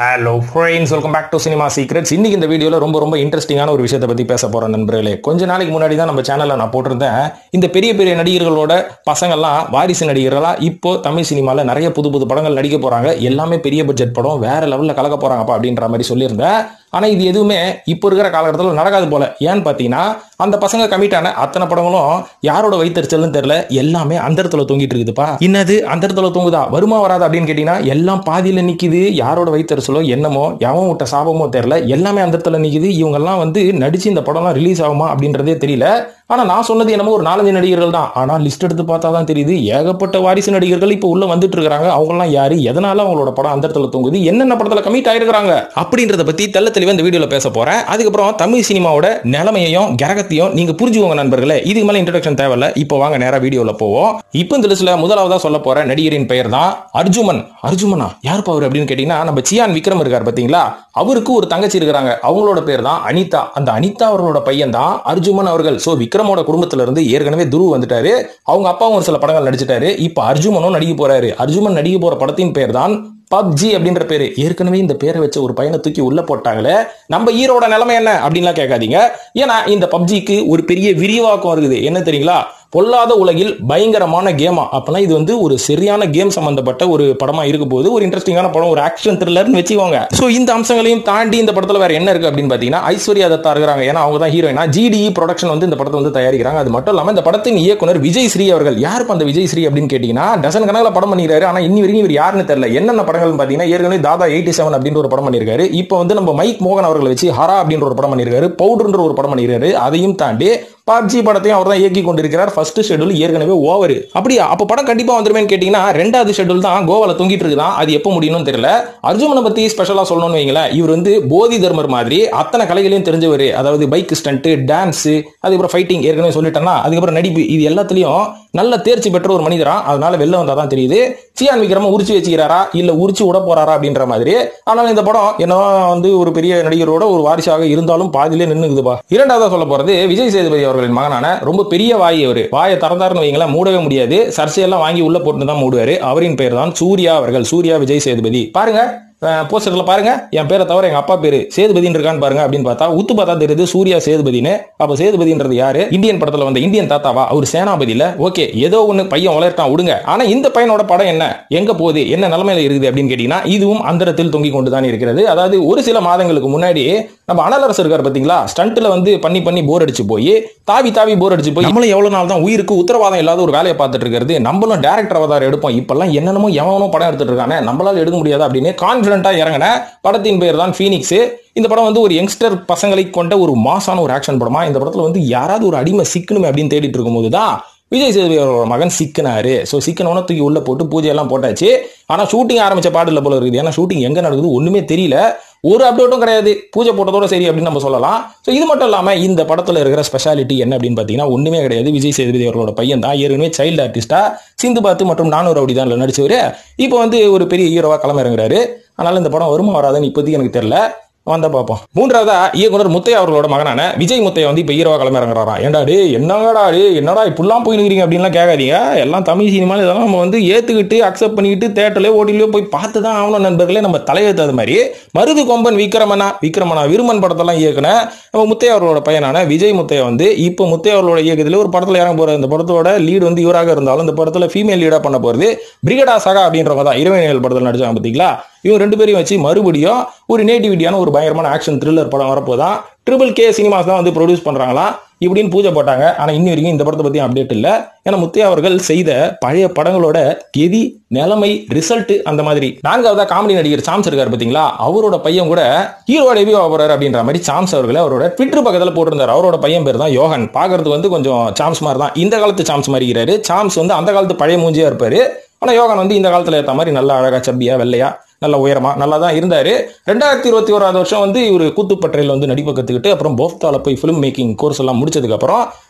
Hello friends, welcome back to cinema secrets. இன்னைக்கு இந்த வீடியோவில் ரொம்ப இன்ட்ரெஸ்டிங்கான ஒரு விஷயத்தை பற்றி பேச போகிறேன் நண்பர்களே. கொஞ்ச நாளைக்கு முன்னாடி தான் நம்ம சேனலில் நான் போட்டிருந்தேன், இந்த பெரிய பெரிய நடிகர்களோட பசங்கள்லாம் வாரிசு நடிகர்களா இப்போ தமிழ் சினிமாவில் நிறைய புது புது படங்கள் நடிக்க போகிறாங்க. எல்லாமே பெரிய பட்ஜெட் படம், வேற லெவலில் கலக்க போகிறாங்கப்பா அப்படின்ற மாதிரி சொல்லியிருந்தேன். ஆனால் இது எதுவுமே இப்போ இருக்கிற காலகட்டத்தில் நடக்காது போல. ஏன்னு பார்த்தீங்கன்னா, அந்த பசங்க கமிட் ஆன அத்தனை படங்களும் யாரோட வைத்தறிச்சல்னு தெரியல, எல்லாமே அந்த இடத்துல தூங்கிட்டு இருக்குதுப்பா. இன்னது அந்த இடத்துல தூங்குதா, வருமா வராது அப்படின்னு கேட்டீங்கன்னா எல்லாம் பாதியில் நிற்கிது. யாரோட வைத்தறிச்சலோ என்னமோ, எவன் விட்ட சாபமோ தெரியல, எல்லாமே அந்த இடத்துல நிற்கிது. இவங்கெல்லாம் நடிச்சு இந்த படம்லாம் ரிலீஸ் ஆகுமா அப்படின்றதே தெரியல. ஆனா நான் சொன்னது என்னமோ ஒரு 4-5 நடிகர்கள் தான். ஆனா லிஸ்ட் எடுத்து பார்த்தா தான் தெரியுது, ஏகப்பட்ட வாரிசு நடிகர்கள் இப்போ உள்ள வந்துட்டு இருக்காங்க. அவங்கலாம் யாரு, எதனால அவங்களோட படம் அந்த இடத்துல தூங்குது, என்னென்ன படத்துல கமிட் ஆயிருக்காங்க அப்படின்றத பத்தி தெள்ள தெளிவா இந்த வீடியோல பேச போறேன். அதுக்கப்புறம் தமிழ் சினிமாவோட நிலைமையையும் கிரகத்தையும் நீங்க புரிஞ்சுக்கோங்க நண்பர்களே. இதுக்கு மேல இன்ட்ரோடக்ஷன் தேவையில்ல. இப்போ வாங்க நேரா வீடியோல போவோம். இப்போ இந்த லிஸ்ட்ல முதலாவதா சொல்ல போற நடிகரின் பெயர் தான் அர்ஜுமன். அர்ஜுமனா யார் பவர் அப்படின்னு கேட்டீங்கன்னா, நம்ம சியான் விக்ரம் இருக்கார் பாத்தீங்களா, அவருக்கு ஒரு தங்கச்சி இருக்கிறாங்க. அவங்களோட பேர் தான் அனிதா. அந்த அனிதா அவர்களோட பையன் தான் அர்ஜுமன் அவர்கள். சோ விக்ரமோட குடும்பத்துல இருந்து ஏற்கனவே துருவ் வந்துட்டாரு. அவங்க அப்பாவும் ஒரு சில படங்கள் நடிச்சிட்டாரு. இப்ப அர்ஜுமனும் நடிக்க போறாரு. அர்ஜுமன் நடிக்க போற படத்தின் பேர் தான் பப்ஜி அப்படின்ற பேரு. ஏற்கனவே இந்த பேரை வச்ச ஒரு பையனை தூக்கி உள்ள போட்டாங்களே, நம்ம ஹீரோட நிலைமை என்ன அப்படின்லாம் கேட்காதீங்க. ஏன்னா இந்த பப்ஜிக்கு ஒரு பெரிய விரிவாக்கம் இருக்குது. என்ன தெரியுங்களா, பொல்லாத உலகில் பயங்கரமான கேமா. அப்பனா இது ஒரு சரியான கேம் சம்பந்தப்பட்ட ஒரு படமா இருக்க போது. ஒரு இன்ட்ரெஸ்டிங்கான படம், ஒரு ஆக்ஷன் த்ரில்லர்னு வச்சுக்கோங்க. சோ இந்த அம்சங்களையும் தாண்டி இந்த படத்துல வேற என்ன இருக்கு அப்படின்னு பாத்தீங்கன்னா, ஐஸ்வர்யா தத்தா இருக்காங்க. ஏன்னா அவங்க தான் ஹீரோயினா. GDE ப்ரொடக்ஷன் இந்த படத்தை தயாரிக்கிறாங்க. அது மட்டும் இல்லாம இந்த படத்தின் இயக்குனர் விஜய் ஸ்ரீ அவர்கள். யாருப்பா அந்த விஜய் ஸ்ரீ அப்படின்னு கேட்டீங்கன்னா, டசன் கணக்கில் படம் பண்ணிருக்காரு. ஆனா இன்னி வரைக்கும் இவர் யாருன்னு தெரியல. என்னென்ன படங்கள் பாத்தீங்கன்னா, ஏற்கனவே தாதா 87 அப்படின்ற ஒரு படம் பண்ணிருக்காரு. இப்போ நம்ம மைக் மோகன் அவர்களை வச்சு ஹரா அப்படின்ற ஒரு படம் பண்ணிருக்காரு. பவுடர்ன்ற ஒரு படம் பண்ணிருக்காரு. அதையும் தாண்டி பப்ஜி படத்தையும் அவர் தான் இயக்கி கொண்டிருக்கிறார். ஃபர்ஸ்ட் ஷெட்யூல் ஏற்கனவே ஓவர். அப்படியா, அப்ப படம் கண்டிப்பா வந்துருமேன்னு கேட்டீங்கன்னா, ரெண்டாவது ஷெட்யூல் தான் கோவால தொங்கிட்டு இருக்குதான். அது எப்போ முடியும்னு தெரியல. அர்ஜுமனை பத்தி ஸ்பெஷலா சொல்லணும்னு வைங்களேன், இவர் போதி தர்மர் மாதிரி அத்தனை கலைகளையும் தெரிஞ்சவர். அதாவது பைக் ஸ்டண்ட், டான்ஸ், அதுக்கப்புறம் ஃபைட்டிங் ஏற்கனவே சொல்லிட்டேன்னா, அதுக்கப்புறம் நடிப்பு, இது எல்லாத்துலயும் நல்ல தேர்ச்சி பெற்ற ஒரு மனிதரா. அதனால வெளில வந்தாதான் தெரியுது சியான் விக்ரம உரிச்சு வச்சுக்கிறாரா இல்ல உரிச்சு விட போறாரா அப்படின்ற மாதிரி. ஆனால் இந்த படம் என்ன ஒரு பெரிய நடிகரோட ஒரு வாரிசாக இருந்தாலும் பாதியிலே நின்னுக்குதுப்பா. இரண்டாவதா சொல்ல போறது விஜய் சேதுபதி அவர்களின் மகனான ரொம்ப பெரிய வாய். அவரு வாயை திறந்தாருன்னு வைங்களேன், மூடவே முடியாது. சர்ச்சையெல்லாம் வாங்கி உள்ள போட்டு தான் மூடுவாரு. அவரின் பெயர் தான் சூர்யா அவர்கள். சூர்யா விஜய் சேதுபதி. பாருங்க போஸ்டர்ல பாருங்க, என் பேரை தவிர எங்க அப்பா பேரு சேதுபதினு இருக்கான்னு பாருங்க அப்படின்னு பார்த்தா உத்து பார்த்தா தெரியுது சூர்யா சேதுபதினு. அப்ப சேதுபதின்றது யாரு, இந்தியன் படத்துல வந்த இந்தியன் தாத்தாவா, அவர் சேனாபதியில. ஓகே, ஏதோ ஒண்ணு பையன் வளர்ட்டான் விடுங்க. ஆனா இந்த பையனோட படம் என்ன, எங்க போகுது, என்ன நிலைமையில இருக்குது அப்படின்னு கேட்டீங்கன்னா, இதுவும் அந்தரத்தில் தொங்கிக் கொண்டுதான் இருக்கிறது. அதாவது ஒரு சில மாதங்களுக்கு முன்னாடி நம்ம அனலரசு இருக்கார் பாத்தீங்களா, ஸ்டண்ட்ல பண்ணி போர் அடிச்சு போய் தாவி போர் அடிச்சு போய் நம்மளும் எவ்வளவு நாள் தான் உயிருக்கு உத்தரவாதம் இல்லாத ஒரு வேலையை பார்த்துட்டு இருக்கிறது, நம்மளும் டேரக்டர் அவதாரம் எடுப்போம், இப்பெல்லாம் என்னென்னமோ எவனோ படம் எடுத்துட்டு இருக்கானே, நம்மளால எடுக்க முடியாது அப்படின்னு கான்பிடண்டா இறங்கின படத்தின் பேர் தான் பீனிக்ஸ். இந்த படம் ஒரு யங்ஸ்டர் பசங்களை கொண்ட ஒரு மாசான ஒரு ஆக்ஷன் படமா. இந்த படத்துல யாராவது ஒரு அடிமை சிக்கணுமே அப்படின்னு தேடிட்டு இருக்கும் போதுதான் விஜய் சேதுபதி அவரோட மகன் சிக்கனாரு. ஸோ சிக்கனோட தூக்கி உள்ள போட்டு பூஜையெல்லாம் போட்டாச்சு. ஆனா ஷூட்டிங் ஆரம்பிச்ச பாடல போல இருக்குது. ஏன்னா ஷூட்டிங் எங்க நடக்குது ஒண்ணுமே தெரியல, ஒரு அப்டேட்டும் கிடையாது. பூஜை போட்டதோட சரி அப்படின்னு நம்ம சொல்லலாம். ஸோ இது மட்டும் இல்லாம இந்த படத்துல இருக்கிற ஸ்பெஷாலிட்டி என்ன அப்படின்னு பாத்தீங்கன்னா, ஒண்ணுமே கிடையாது. விஜய் சேதுபதி அவர்களோட பையன் தான் ஏற்கனவே சைல்டு ஆர்டிஸ்டா சிந்து பாத்து மற்றும் 400 ரவுடி தான் நடிச்சவரு. இப்போ ஒரு பெரிய ஹீரோவா களம் இறங்குறாரு. அதனால இந்த படம் வருமா வராதுன்னு இப்போதைக்கு எனக்கு தெரியல, வந்தா பார்ப்போம். மூன்றாவதா இயக்குனர் முத்தையா அவர்களோட மகனான விஜய் முத்தையா இப்ப ஹீரோவா கிளம்பிறங்குறாரா. ஏண்டாடு என்னடா இப்படிலாம் போயிருக்கீங்க அப்படின்லாம் கேட்காதீங்க. எல்லாம் தமிழ் சினிமாவில் இதெல்லாம் நம்ம ஏத்துக்கிட்டு அக்செப்ட் பண்ணிக்கிட்டு தேட்டர்லயோ ஓட்டிலையோ போய் பார்த்து தான் ஆகணும் நண்பர்களே. நம்ம தலையெழுத்து அது மாதிரி மருது கொம்பன் விக்ரமனா விருமன் படத்தெல்லாம் இயக்குன நம்ம முத்தையா அவர்களோட பையனான விஜய் முத்தையா இப்போ முத்தையா அவர்களோட இயக்கத்தில் ஒரு படத்துல இறங்க போற. இந்த படத்தோட லீடு இவராக இருந்தாலும் இந்த படத்துல ஃபீமேல் லீடா பண்ண போறது பிரிகடா சகா அப்படின்றவங்க தான். இரவினியல் படத்தில் நடிச்சாங்க பார்த்தீங்களா. இவங்க 2 பேரையும் வச்சு மறுபடியும் ஒரு நேட்டிவிட்டியான ஒரு பயங்கரமான ஆக்ஷன் த்ரில்லர் படம் வரப்போதான். KKK சினிமாஸ் தான் ப்ரொடியூஸ் பண்றாங்களா இப்படின்னு பூஜை போட்டாங்க. ஆனா இன்னி வரைக்கும் இந்த படத்தை பத்தி அப்டேட் இல்ல. ஏன்னா முத்தையா அவர்கள் செய்த பழைய படங்களோட கெதி நிலைமை ரிசல்ட் அந்த மாதிரி. நான்காவதா காமெடி நடிகர் சாம்ஸ் இருக்காரு பாத்தீங்களா, அவரோட பையன் கூட ஹீரோ டெபியூ ஆக போறாரு அப்படின்ற மாதிரி சாம்ஸ் அவர்களை அவரோட ட்விட்டர் பக்கத்துல போட்டிருந்தாரு. அவரோட பையன் பேர் தான் யோகன். பாக்குறதுக்கு கொஞ்சம் சாம்ஸ் மாதிரி தான், இந்த காலத்து சாம்ஸ் மாதிரி இருக்கிறாரு. சாம்ஸ் அந்த காலத்து பழைய மூஞ்சியா இருப்பாரு. ஆனா யோகன் இந்த காலத்துல ஏற்ற மாதிரி நல்லா அழகா சப்பியா வெள்ளையா நல்ல உயரமா நல்லா தான் இருந்தாரு. 2021 வருஷம் இவர் கூத்துப்பற்றையில் நடிப்பு கத்துக்கிட்டு அப்புறம் போஃப்தால போய் பிலிம் மேக்கிங் கோர்ஸ் எல்லாம் முடிச்சதுக்கு அப்புறம்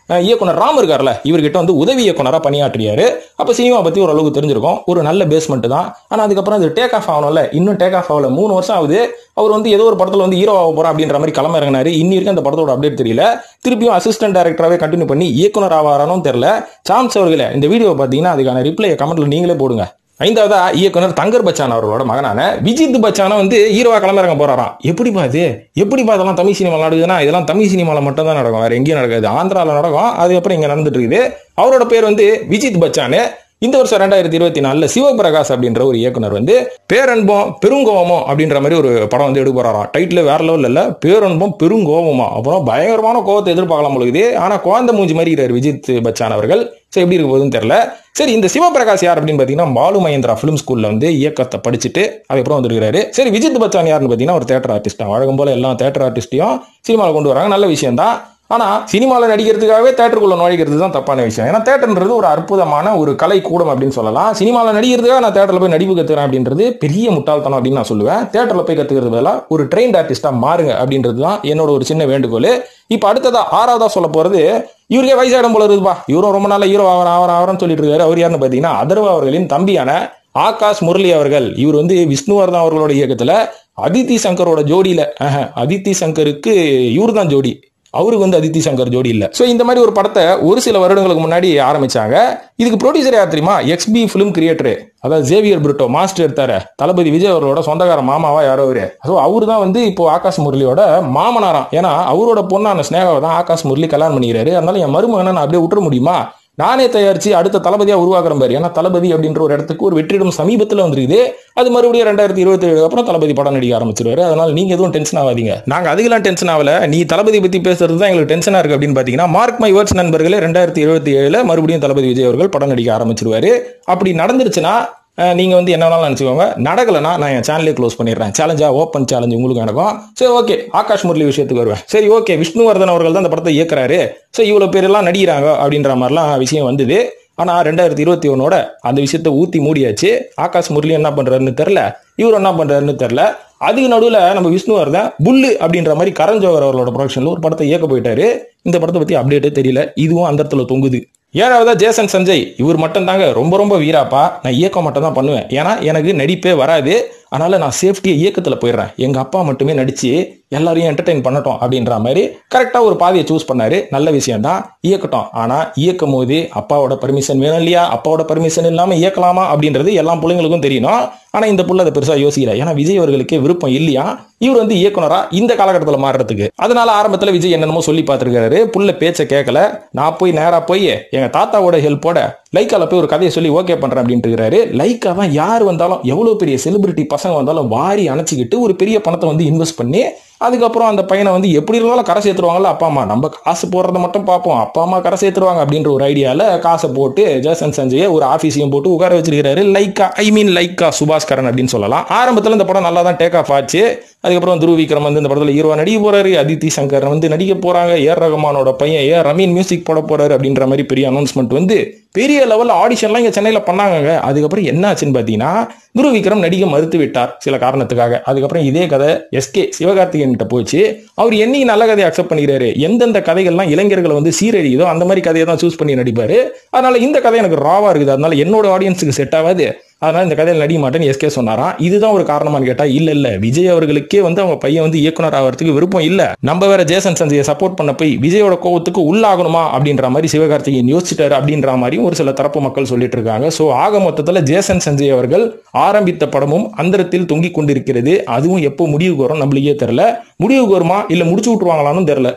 இயக்குனர் ராம் இருக்கார்ல, இவர்கிட்ட உதவி இயக்குனரா பணியாற்றியாரு. அப்ப சினிமா பத்தி ஒரு அளவுக்கு தெரிஞ்சிருக்கும். ஒரு நல்ல பேஸ்மெண்ட் தான். ஆனா அதுக்கப்புறம் அது டேக் ஆஃப் ஆகணும்ல, இன்னும் டேக் ஆஃப் ஆகல. 3 வருஷம் ஆகுது. அவர் ஏதோ ஒரு படத்துல ஹீரோ ஆக போறா அப்படின்ற மாதிரி களம் இறங்கினாரு. இன்னி வரைக்கும் அந்த படத்தோட அப்டேட் தெரியல. திருப்பியும் அசிஸ்டன்ட் டைரக்டராகவே கண்டினியூ பண்ணி இயக்குனர் ஆவாரானும் தெரியல. சாம்ஸ் அவர்களே, இந்த வீடியோ பாத்தீங்கன்னா அதுக்கான ரிப்ளை கமெண்ட்ல நீங்களே போடுங்க. ஐந்தாவதா இயக்குனர் தங்கர் பச்சான் அவர்களோட மகனான விஜித் பச்சான வந்து ஹீரோவா கிளம்புறங்க போறாராம். எப்படிப்பா இது, எப்படிப்பா இதெல்லாம் தமிழ் சினிமா நடக்குதுன்னா, இதெல்லாம் தமிழ் சினிமாவில் மட்டும் தான் நடக்கும், வேற எங்கேயும் நடக்காது. ஆந்திராவில் நடக்கும், அதுக்கப்புறம் இங்க நடந்துட்டு இருக்குது. அவரோட பேர் வந்து விஜித் பச்சான். இந்த வருஷம் 2024 சிவபிரகாஷ் அப்படின்ற ஒரு இயக்குனர் வந்து பேரன்பம் பெருங்கோவமோ அப்படின்ற மாதிரி ஒரு படம் வந்து எடுக்க போறாராம். டைட்டில் வேற லெவல் இல்ல, பேரன்பம் பெருங்கோவமா. அப்புறம் பயங்கரமான கோவத்தை எதிர்பார்க்கலாம் பொழுது. ஆனா குழந்தை மூஞ்சி மாதிரி இருக்கிற விஜித் பச்சான் அவர்கள் சரி எப்படி இருக்க போகுதுன்னு தெரியல. சரி, இந்த சிவபிரகாஷ் யார் அப்படின்னு பாத்தீங்கன்னா பாலு மகேந்திரா பிலிம் ஸ்கூல்ல வந்து இயக்கத்தை படிச்சுட்டு அதுக்கப்புறம் வந்துருக்காரு. சரி, விஜித் பச்சான் யாருன்னு பாத்தீங்கன்னா ஒரு தியேட்டர் ஆர்டிஸ்ட். வழக்கம் போல எல்லா தியேட்டர் ஆர்டிஸ்டையும் சினிமாவில் கொண்டு வராங்க, நல்ல விஷயம் தான். ஆனா சினிமாவில் நடிக்கிறதுக்காகவே தேட்டருக்குள்ள நுழைக்கிறது தான் தப்பான விஷயம். ஏன்னா தேட்டர்ன்றது ஒரு அற்புதமான ஒரு கலை கூடம் அப்படின்னு சொல்லலாம். சினிமாவில் நடிக்கிறதுக்காக நான் தேட்டரில் போய் நடிப்பு கத்துக்கிறேன் அப்படின்றது பெரிய முட்டாள்தனம் அப்படின்னு நான் சொல்லுவேன். தேட்டரில் போய் கத்துக்கிறது பதிலாக ஒரு ட்ரெயின்ட் ஆர்டிஸ்டா மாறுங்க அப்படின்றது தான் என்னோட ஒரு சின்ன வேண்டுகோள். இப்போ அடுத்ததா 6வதா சொல்ல போறது, இவருக்கே வயசாயிடம் போல இருக்குப்பா, இவரும் ரொம்ப நாள ஹீரோ ஆவரன்னு சொல்லிட்டு இருக்காரு. அவர் யாருன்னு பாத்தீங்கன்னா அதர்வா அவர்களின் தம்பியான ஆகாஷ் முரளி அவர்கள். இவர் வந்து விஷ்ணுவர்தன் அவர்களோட இயக்கத்துல அதித்தி சங்கரோட ஜோடியில, அதித்தி சங்கருக்கு இவரு தான் ஜோடி, அவருக்கு வந்து அதித்தி சங்கர் ஜோடி இல்ல. சோ இந்த மாதிரி ஒரு படத்தை ஒரு சில வருடங்களுக்கு முன்னாடி ஆரம்பிச்சாங்க. இதுக்கு ப்ரொடியூசர் யார் தெரியுமா? XB ஃபிலிம் கிரியேட்டர், அதாவது ஜேவியர் பிரிட்டோ மாஸ்டர் எடுத்தாரு. தளபதி விஜய் அவர்களோட சொந்தக்கார மாமாவா யாரோ அவரு. ஸோ அவரு தான் வந்து இப்போ ஆகாஷ் முரளியோட மாமனாராம். ஏன்னா அவரோட பொண்ணான ஸ்னேகாவை தான் ஆகாஷ் முரளி கல்யாணம் பண்ணிக்கிறாரு. அதனால என் மருமகனை நான் அப்படியே விட்டுற முடியுமா, நானே தயாரிச்சு அடுத்த தளபதியா உருவாக்குறேன் பாரு. ஏன்னா தளபதி அப்படின்ற ஒரு இடத்துக்கு ஒரு வெற்றிடம் சமீபத்தில் வந்துருக்குது. அது மறுபடியும் 2027 அப்புறம் தளபதி படம் நடிக்க ஆரம்பிச்சிருவாரு. அதனால நீங்க எதுவும் டென்ஷன் ஆகாதீங்க. நாங்க அதுக்கெல்லாம் டென்ஷன் ஆகல, நீ தளபதி பத்தி பேசுறது தான் எங்களுக்கு டென்ஷனா இருக்கு அப்படின்னு பாத்தீங்கன்னா, மார்க் மை வேர்ட்ஸ் நண்பர்களே, 2027 மறுபடியும் தளபதி விஜய் அவர்கள் படம் நடிக்க ஆரம்பிச்சிருவாரு. அப்படி நடந்துருச்சுன்னா நீங்க வந்து என்ன வேணாலும் நினைச்சுக்கோங்க. நடக்கலன்னா நான் என் சேனலே க்ளோஸ் பண்ணிடுறேன். சேலஞ்சா ஓப்பன் சேலஞ்ச் உங்களுக்கு எனக்கும். சரி, ஓகே, ஆகாஷ் முரளி விஷயத்துக்கு வருவேன். சரி, ஓகே, விஷ்ணுவர்தன் அவர்கள் தான் இந்த படத்தை இயக்குறாரு. சோ இவ்வளவு பேர் எல்லாம் நடிக்கிறாங்க அப்படின்ற மாதிரிலாம் விஷயம் வந்தது. ஆனா 2021 அந்த விஷயத்தை ஊத்தி மூடியாச்சு. ஆகாஷ் முரளி என்ன பண்றாருன்னு தெரியல, இவர் என்ன பண்றாருன்னு தெரியல. அதுக்கு நடுவில் நம்ம விஷ்ணுவர்தன் புல்லு அப்படின்ற மாதிரி கரண் ஜோஹர் அவர்களோட ப்ரொடக்ஷன்ல ஒரு படத்தை இயக்க போயிட்டாரு. இந்த படத்தை பத்தி அப்டேட்டே தெரியல. இதுவும் அந்த இடத்துல தொங்குது. 7வதா ஜேசன் சஞ்சய். இவர் மட்டும் தாங்க ரொம்ப ரொம்ப வீராப்பா, நான் இயக்கம் மட்டும் தான் பண்ணுவேன், ஏன்னா எனக்கு நடிப்பே வராது, அதனால நான் சேஃப்டியை இயக்கத்தில் போயிடுறேன், எங்க அப்பா மட்டுமே நடிச்சு எல்லாரையும் என்டர்டெயின் பண்ணட்டும் அப்படின்ற மாதிரி கரெக்டா ஒரு பாதையை சூஸ் பண்ணாரு. நல்ல விஷயம் தான், இயக்கட்டும். ஆனா இயக்கும் போது அப்பாவோட பர்மிஷன் வேணும் இல்லையா? அப்பாவோட பர்மிஷன் இல்லாம இயக்கலாமா அப்படின்றது எல்லா பிள்ளைங்களுக்கும் தெரியணும். ஆனா இந்த புள்ள அதை பெருசா யோசிக்கல. ஏன்னா விஜய் அவர்களுக்கு விருப்பம் இல்லையா இவர் வந்து இயக்குனரா இந்த காலகட்டத்தில் மாறுறதுக்கு. அதனால ஆரம்பத்தில் விஜய் என்னென்னமோ சொல்லி பார்த்திருக்காரு. புள்ள பேச்சை கேட்கல. நான் போய் நேரா போய் எங்க தாத்தாவோட ஹெல்ப்போட லைக்கால போய் ஒரு கதையை சொல்லி ஓகே பண்றேன் அப்படின்ட்டு இருக்காரு. லைக்கா தான் யார் வந்தாலும், எவ்வளவு பெரிய செலிபிரிட்டி பசங்க வந்தாலும் வாரி அணைச்சிக்கிட்டு ஒரு பெரிய பணத்தை வந்து இன்வெஸ்ட் பண்ணி அதுக்கப்புறம் அந்த பையனை வந்து எப்படி இருந்தாலும் கரை சேர்த்துருவாங்கல்ல அப்பா அம்மா. நம்ம காசு போடுறத மட்டும் பார்ப்போம், அப்பா அம்மா கரை சேர்த்துருவாங்க அப்படின்ற ஒரு ஐடியால காசை போட்டு ஜேசன் சஞ்சயை ஒரு ஆபீஸையும் போட்டு உட்கார வச்சிருக்காரு. லைக்கா சுபாஸ்கரன் அப்படின்னு சொல்லலாம். ஆரம்பத்தில் இந்த படம் நல்லா தான் டேக் ஆஃப் ஆச்சு. அதுக்கப்புறம் துருவ் விக்ரம் வந்து இந்த படத்தில் ஹீரோவா நடிக்க போறாரு. அதித்தி சங்கர் வந்து நடிக்க போறாங்க. ஏஆர் ரஹ்மானோட பையன் ஏஆர் ரமீன் மியூசிக் போட போறாரு அப்படின்ற மாதிரி பெரிய அனௌன்ஸ்மெண்ட் வந்து பெரிய லெவலில் ஆடிஷன்லாம் இங்கே சென்னையில் பண்ணாங்க. அதுக்கப்புறம் என்ன ஆச்சுன்னு பார்த்தீங்கன்னா, துருவ் விக்ரம் நடிக்க மறுத்து விட்டார் சில காரணத்துக்காக. அதுக்கப்புறம் இதே கதை எஸ்கே சிவகார்த்திகேயன் கிட்ட போச்சு. அவர் என்னைக்கு நல்ல கதையை அக்செப்ட் பண்ணிக்கிறாரு. எந்தெந்த கதைகள்லாம் இளைஞர்களை வந்து சீரழியுதோ அந்த மாதிரி கதையை தான் சூஸ் பண்ணி நடிப்பாரு. அதனால இந்த கதை எனக்கு ராவா இருக்குது, அதனால என்னோட ஆடியன்ஸுக்கு செட் ஆகாது, அதனால இந்த கதையில் நடிக்க மாட்டேன்னு எஸ்கே சொன்னாராம். இதுதான் ஒரு காரணமானு கேட்டா இல்ல, விஜய் அவர்களுக்கே வந்து அவங்க பையன் வந்து இயக்குனர் ஆகிறதுக்கு விருப்பம் இல்ல. நம்ம வேற ஜேசன் சஞ்சயை சப்போர்ட் பண்ண போய் விஜயோட கோவத்துக்கு உள்ளாகணுமா அப்படின்ற மாதிரி சிவகார்த்திகேயன் யோசிச்சுட்டாரு அப்படின்ற மாதிரி ஒரு சில தரப்பு மக்கள் சொல்லிட்டு இருக்காங்க. சோ ஆக மொத்தத்தில் ஜேசன் சஞ்சய் அவர்கள் ஆரம்பித்த படமும் அந்தரத்தில் தொங்கிக் கொண்டிருக்கிறது. அதுவும் எப்போ முடிவுக்கு வரும் நம்மளுக்கே தெரியல. முடிவுக்கு வருமா இல்ல முடிச்சு விட்டுருவாங்களான்னு தெரியல.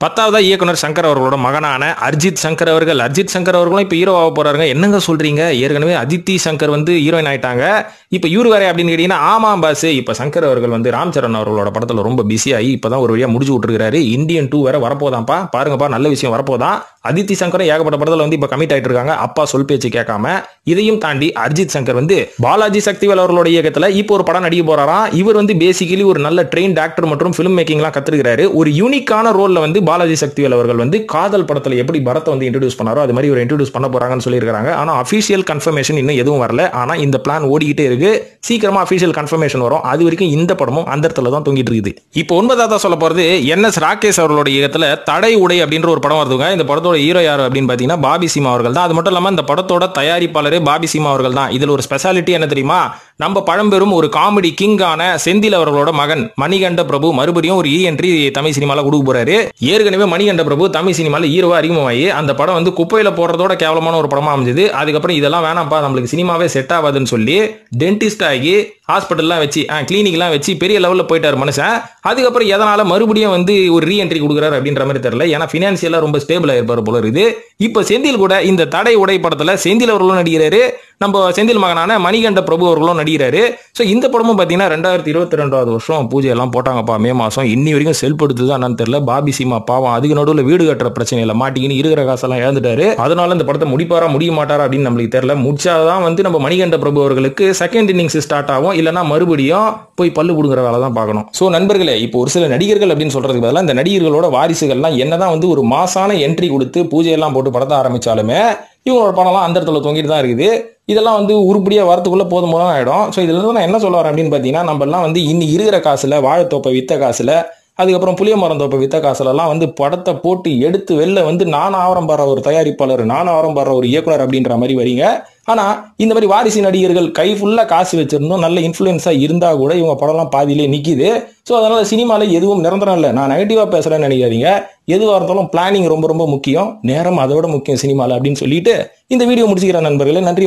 10வதா இயக்குனர் சங்கர் அவர்களோட மகனான அர்ஜித் சங்கர் அவர்கள். அர்ஜித் சங்கர் அவர்களும் இப்போ ஹீரோ ஆக போறாருங்க. என்னங்க சொல்றீங்க? ஏற்கனவே அதித்தி சங்கர் வந்து ஹீரோயின் ஆயிட்டாங்க, இப்போ இவரு வேற அப்படின்னு கேட்டீங்கன்னா, ஆமா பாஸ். இப்போ சங்கர் அவர்கள் வந்து ராம் சரண் அவர்களோட படத்துல ரொம்ப பிஸி ஆகி இப்பதான் ஒரு வழியா முடிச்சு விட்டுருக்காரு. இந்தியன் 2 வேற வரப்போதான்ப்பா, பாருங்கப்பா, நல்ல விஷயம் வரப்போதான். அதித்தி சங்கரும் ஏகப்பட்ட படத்துல வந்து இப்ப கமிட் ஆயிட்டு இருக்காங்க, அப்பா சொல் பேச்சு கேட்காம. இதையும் தாண்டி அர்ஜித் சங்கர் வந்து பாலாஜி சக்திவேல் அவர்களோட இயக்கத்துல இப்போ ஒரு படம் நடிக்க போறாராம். இவர் வந்து பேசிக்கலி ஒரு நல்ல ட்ரெயின்ட் ஆக்டர் மற்றும் பிலிம் மேக்கிங்லாம் கத்துக்கிறாரு. ஒரு யூனிக்கான ரோல்ல வந்து பாலாஜி சக்திவேல் அவர்கள் வந்து காதல் படத்துல எப்படி பரத்தை வந்து இன்ட்ரோடியூஸ் பண்ணாரோ அது மாதிரி ஒரு இன்ட்ரோடியூஸ் பண்ண போறாங்கன்னு சொல்லியிருக்காங்க. ஆனா அபிஷியல் கன்ஃபர்மேஷன் இன்னும் எதுவும் வரல. ஆனா இந்த பிளான் ஓடிக்கிட்டே இருக்கு. சீக்கிரமா அபிஷியல் கன்ஃபர்மேஷன் வரும். அது வரைக்கும் இந்த படமும் அந்த இடத்துல தான் தொங்கிட்டு இருக்குது. இப்போ 9வதா சொல்ல போறது NS ராகேஷ் அவர்களோட இயக்கத்துல தடை உடை அப்படின்ற ஒரு படம் வருதுங்க. இந்த படத்தோட ஹீரோ யார் அப்படின்னு பாத்தீங்கன்னா பாபி சிமா அவர்கள் தான். அது மட்டும் இல்லாம இந்த படத்தோட தயாரிப்பாளரே பாபி சிமா அவர்கள் தான். இதுல ஒரு ஸ்பெஷாலிட்டி என்ன தெரியுமா? நம்ம பழம்பெரும் ஒரு காமெடி கிங்கான செந்தில் அவர்களோட மகன் மணிகண்ட பிரபு மறுபடியும் ஒரு என்ட்ரி தமிழ் சினிமால கொடுக்க போறாரு. ஏற்கனவே மணிகண்ட பிரபு தமிழ் சினிமால ஹீரோவா அறிமுகமாகி அந்த படம் வந்து குப்பையில போடுறதோட கேவலமான ஒரு படமா அமைஞ்சது. அதுக்கப்புறம் இதெல்லாம் வேணாம்ப்பா, நம்மளுக்கு சினிமாவே செட் ஆகாதுன்னு சொல்லி டென்டிஸ்ட் ஆகி ஹாஸ்பிட்டல்லாம் வச்சு கிளினிக்லாம் வச்சு பெரிய லெவல்ல போயிட்டாரு மனுஷன். அதுக்கப்புறம் எதனால மறுபடியும் வந்து ஒரு ரீஎன்ட்ரி கொடுக்குறாரு அப்படின்ற மாதிரி தெரியல. ஏன்னா பினான்சியலா ரொம்ப ஸ்டேபிளா இருப்பாரு போல இருக்குது. இப்ப செந்தில் கூட இந்த தடை உடை படத்துல செந்தில் அவர்களும் நடிக்கிறாரு, நம்ம செந்தில் மகனான மணிகண்ட பிரபு அவர்களும் நடிக்கிறாரு. ஸோ இந்த படமும் பார்த்தீங்கன்னா 2022 வருஷம் பூஜை எல்லாம் போட்டாங்கப்பா மே மாசம். இன்னி வரைக்கும் செல்படுத்துது என்னன்னு தெரியல. பாபி சீமா பாவம் அதுக்கு நடுவில் வீடு கட்டுற பிரச்சனையில மாட்டிக்கின்னு இருக்கிற காசெல்லாம் இழந்துட்டாரு. அதனால இந்த படத்தை முடிப்பாரா முடிய மாட்டாரா அப்படின்னு நம்மளுக்கு தெரியல. முடிச்சாதான் வந்து நம்ம மணிகண்ட பிரபு அவர்களுக்கு செகண்ட் இன்னிங்ஸ் ஸ்டார்ட் ஆகும், இல்லைன்னா மறுபடியும் போய் பல்லு புடுங்குற வேலை தான் பார்க்கணும். ஸோ நண்பர்களே, இப்போ ஒரு சில நடிகர்கள் அப்படின்னு சொல்றதுக்கு பதிலாக இந்த நடிகர்களோட வாரிசுகள்லாம் என்னதான் வந்து ஒரு மாசான என்ட்ரி கொடுத்து பூஜையெல்லாம் போட்டு படத்தை ஆரம்பிச்சாலுமே இவங்களோட படம்லாம் அந்த இடத்துல தொங்கிட்டு தான் இருக்குது. இதெல்லாம் வந்து உருப்படியா வரத்துக்குள்ள போதும் போதும் ஆயிடும். ஸோ இதுல இருந்து நான் என்ன சொல்ல வரேன் அப்படின்னு பார்த்தீங்கன்னா, நம்ம எல்லாம் வந்து இன்னி இருக்கிற காசுல வாழைத்தோப்பை வித்த காசுல அதுக்கப்புறம் புளிய மரம் தோப்பை வித்த காசுலலாம் வந்து படத்தை போட்டு எடுத்து வெளில வந்து நானும் ஆவரம் பாடுற ஒரு தயாரிப்பாளர், நானும் ஆவரம் பாடுற ஒரு இயக்குனர் அப்படின்ற மாதிரி வரீங்க. ஆனா இந்த மாதிரி வாரிசு நடிகர்கள் கை ஃபுல்லா காசு வச்சிருந்தோம், நல்ல இன்ஃபுளுன்ஸா இருந்தா கூட இவங்க படம்லாம் பாதியிலே நிக்குது. ஸோ அதனால சினிமால எதுவும் நிரந்தரம் இல்லை. நான் நெகட்டிவா பேசுறேன்னு நினைக்காதீங்க. எதுவாக இருந்தாலும் பிளானிங் ரொம்ப ரொம்ப முக்கியம், நேரம் அதோட முக்கியம் சினிமால அப்படின்னு சொல்லிட்டு இந்த வீடியோ முடிச்சுக்கிறேன் நண்பர்களே. நன்றி.